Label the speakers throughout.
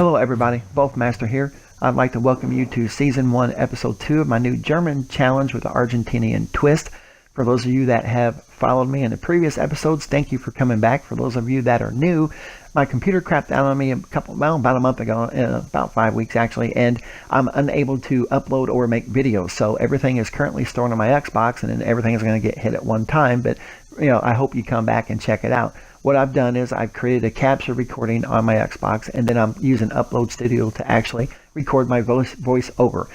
Speaker 1: Hello everybody, Master here. I'd like to welcome you to Season 1, Episode 2 of my new German challenge with the Argentinian Twist. For those of you that have followed me in the previous episodes, thank you for coming back. For those of you that are new, my computer crapped out on me about a month ago, about 5 weeks actually, and I'm unable to upload or make videos. So everything is currently stored on my Xbox, and then everything is going to get hit at one time. But I hope you come back and check it out. What I've done is I've created a capture recording on my Xbox, and then I'm using Upload Studio to actually record my voice over.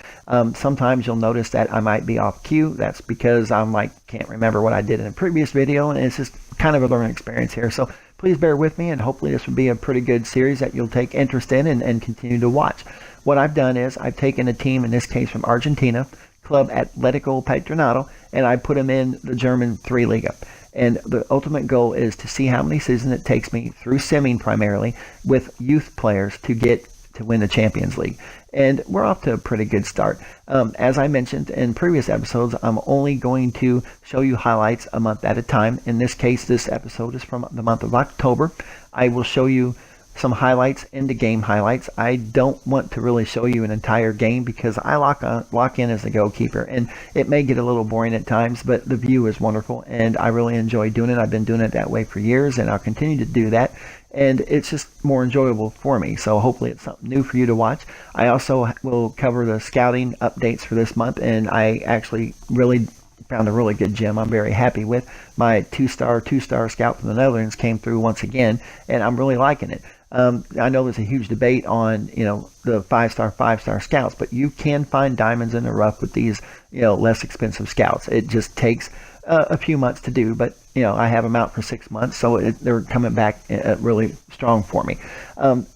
Speaker 1: Sometimes you'll notice that I might be off cue. That's because can't remember what I did in a previous video, and it's just kind of a learning experience here. So please bear with me, and hopefully this will be a pretty good series that you'll take interest in and continue to watch. What I've done is I've taken a team, in this case from Argentina, Club Atlético Patronato, and I put them in the German 3 Liga. And the ultimate goal is to see how many seasons it takes me, through simming primarily, with youth players to get to win the Champions League. And we're off to a pretty good start. As I mentioned in previous episodes, I'm only going to show you highlights a month at a time. In this case, this episode is from the month of October. I will show you some highlights into game highlights. I don't want to really show you an entire game because I lock in as the goalkeeper, and it may get a little boring at times, but the view is wonderful and I really enjoy doing it. I've been doing it that way for years, and I'll continue to do that, and it's just more enjoyable for me. So hopefully it's something new for you to watch. I also will cover the scouting updates for this month, and I actually really found a really good gym I'm very happy with. My two-star scout from the Netherlands came through once again, and I'm really liking it. I know there's a huge debate on, the five-star scouts, but you can find diamonds in the rough with these, less expensive scouts. It just takes a few months to do, but, I have them out for 6 months, so they're coming back really strong for me.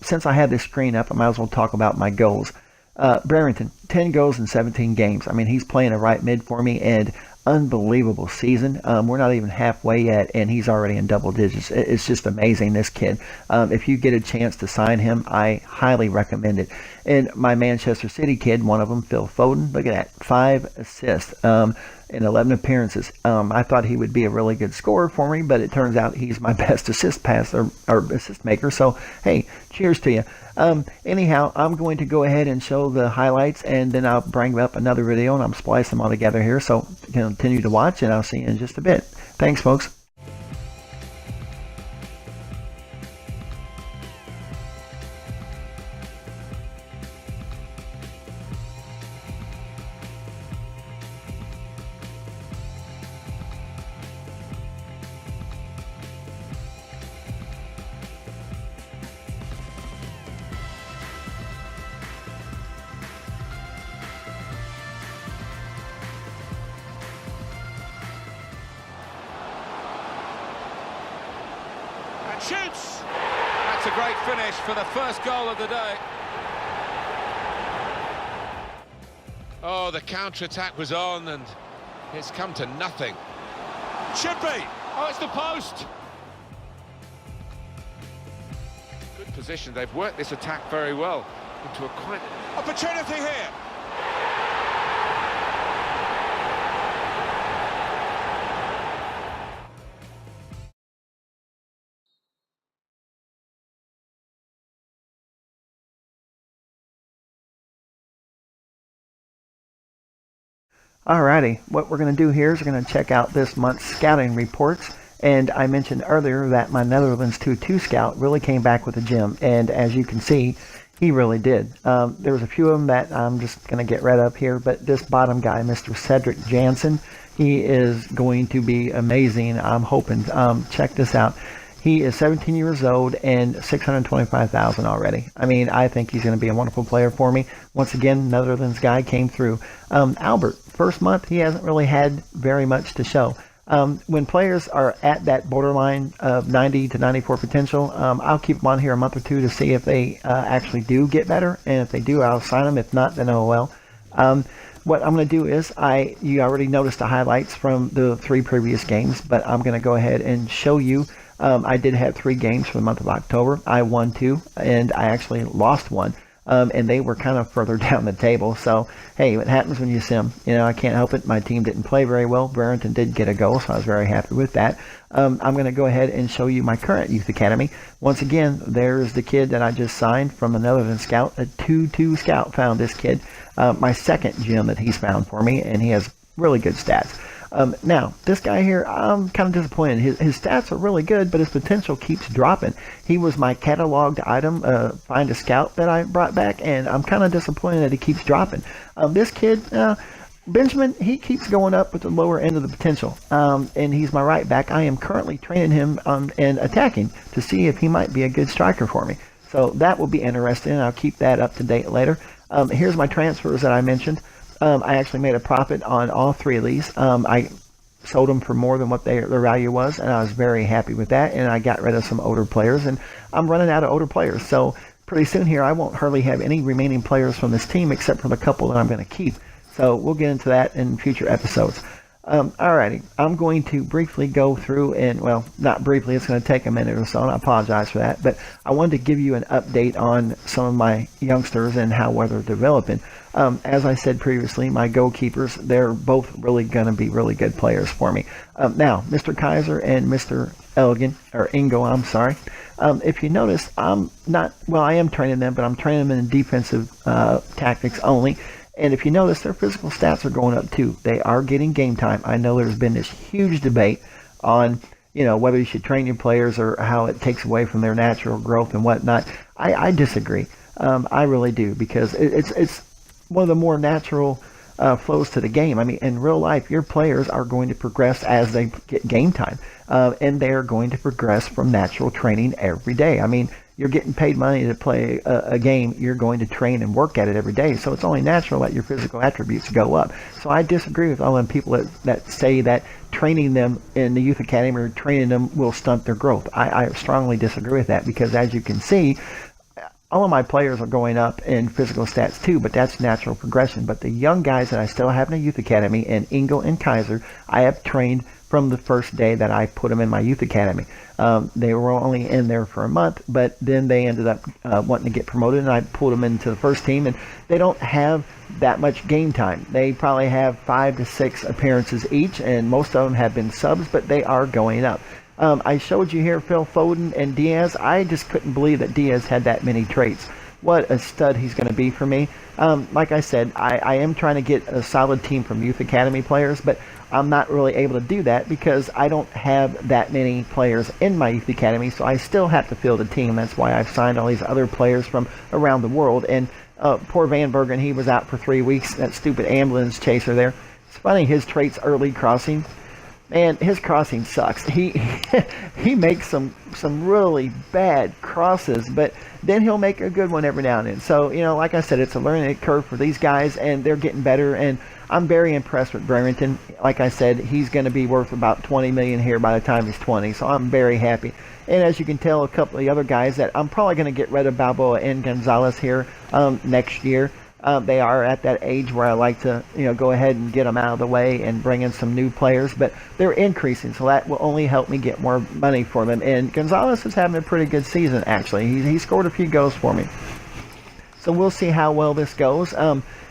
Speaker 1: Since I have this screen up, I might as well talk about my goals. Brereton, 10 goals in 17 games. I mean, he's playing a right mid for me, and unbelievable season. We're not even halfway yet, and he's already in double digits. It's just amazing, this kid. If you get a chance to sign him, I highly recommend it. And my Manchester City kid, one of them, Phil Foden, look at that, 5 assists in 11 appearances. I thought he would be a really good scorer for me, but it turns out he's my best assist passer or assist maker. So hey, cheers to you. Anyhow, I'm going to go ahead and show the highlights, and then I'll bring up another video and I'm splicing them all together here. So continue to watch, and I'll see you in just a bit. Thanks, folks.
Speaker 2: Shoots! That's a great finish for the first goal of the day. Oh, the counter-attack was on, and it's come to nothing. Should be! Oh, it's the post! Good position. They've worked this attack very well into a quite... Opportunity here!
Speaker 1: Alrighty, what we're going to do here is we're going to check out this month's scouting reports. And I mentioned earlier that my Netherlands 2-2 scout really came back with a gem, and as you can see, he really did. There was a few of them that I'm just going to get rid of here, but this bottom guy, Mr. Cedric Jansen, he is going to be amazing, I'm hoping. Check this out. He is 17 years old and 625,000 already. I mean, I think he's going to be a wonderful player for me. Once again, Netherlands guy came through. Albert, first month, he hasn't really had very much to show. When players are at that borderline of 90 to 94 potential, I'll keep them on here a month or two to see if they actually do get better. And if they do, I'll sign them. If not, then oh well. What I'm going to do is, you already noticed the highlights from the 3 previous games, but I'm going to go ahead and show you. I did have 3 games for the month of October. I won 2, and I actually lost 1. and they were kind of further down the table. So, hey, what happens when you sim? I can't help it. My team didn't play very well. Barrington did get a goal, so I was very happy with that. I'm going to go ahead and show you my current youth academy. Once again, there's the kid that I just signed from the Netherlands Scout. A 2-2 scout found this kid. My second gem that he's found for me, and he has really good stats. Now, this guy here, I'm kind of disappointed. His stats are really good, but his potential keeps dropping. He was my cataloged item, Find a Scout, that I brought back, and I'm kind of disappointed that he keeps dropping. This kid, Benjamin, he keeps going up with the lower end of the potential, and he's my right back. I am currently training him and attacking to see if he might be a good striker for me. So that will be interesting, and I'll keep that up to date later. Here's my transfers that I mentioned. I actually made a profit on all three of these. I sold them for more than what their value was, and I was very happy with that, and I got rid of some older players, and I'm running out of older players. So pretty soon here, I won't hardly have any remaining players from this team except for the couple that I'm going to keep. So we'll get into that in future episodes. Alrighty, I'm going to briefly go through, and well, not briefly, it's going to take a minute or so, and I apologize for that, but I wanted to give you an update on some of my youngsters and how well they're developing. As I said previously, my goalkeepers, they're both really going to be really good players for me. Now, Mr. Kaiser and Mr. Ingo, I'm sorry. If you notice, I am training them, but I'm training them in defensive tactics only. And if you notice, their physical stats are going up too. They are getting game time. I know there's been this huge debate on, whether you should train your players or how it takes away from their natural growth and whatnot. I disagree. I really do, because it's one of the more natural flows to the game. I mean, in real life, your players are going to progress as they get game time, and they are going to progress from natural training every day. I mean, you're getting paid money to play a game. You're going to train and work at it every day. So it's only natural that your physical attributes go up. So I disagree with all them people that say that training them in the youth academy or training them will stunt their growth. I strongly disagree with that, because as you can see, all of my players are going up in physical stats too, but that's natural progression. But the young guys that I still have in the youth academy, and Ingo and Kaiser, I have trained from the first day that I put them in my youth academy. They were only in there for a month, but then they ended up wanting to get promoted, and I pulled them into the first team, and they don't have that much game time. They probably have 5 to 6 appearances each, and most of them have been subs, but they are going up. I showed you here Phil Foden and Diaz. I just couldn't believe that Diaz had that many traits. What a stud he's going to be for me. Like I said, I am trying to get a solid team from youth academy players, but I'm not really able to do that because I don't have that many players in my youth academy, so I still have to field a team. That's why I've signed all these other players from around the world. And poor Van Bergen, he was out for 3 weeks, that stupid ambulance chaser there. It's funny, his traits early crossing. Man, his crossing sucks. He makes some really bad crosses, but then he'll make a good one every now and then. So, like I said, it's a learning curve for these guys, and they're getting better, and I'm very impressed with Barrington. Like I said, he's going to be worth about $20 million here by the time he's 20, so I'm very happy. And as you can tell, a couple of the other guys that I'm probably going to get rid of, Balboa and Gonzalez here next year. They are at that age where I like to, go ahead and get them out of the way and bring in some new players, but they're increasing, so that will only help me get more money for them. And Gonzalez is having a pretty good season, actually. He scored a few goals for me. So we'll see how well this goes.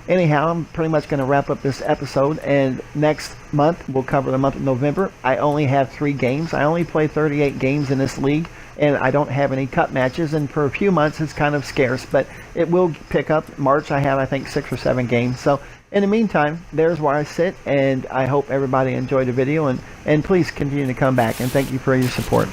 Speaker 1: Anyhow, I'm pretty much going to wrap up this episode, and next month we'll cover the month of November. I only have 3 games. I only play 38 games in this league, and I don't have any cup matches, and for a few months it's kind of scarce, but it will pick up. March I have, I think, 6 or 7 games. So in the meantime, there's where I sit, and I hope everybody enjoyed the video, and please continue to come back, and thank you for your support.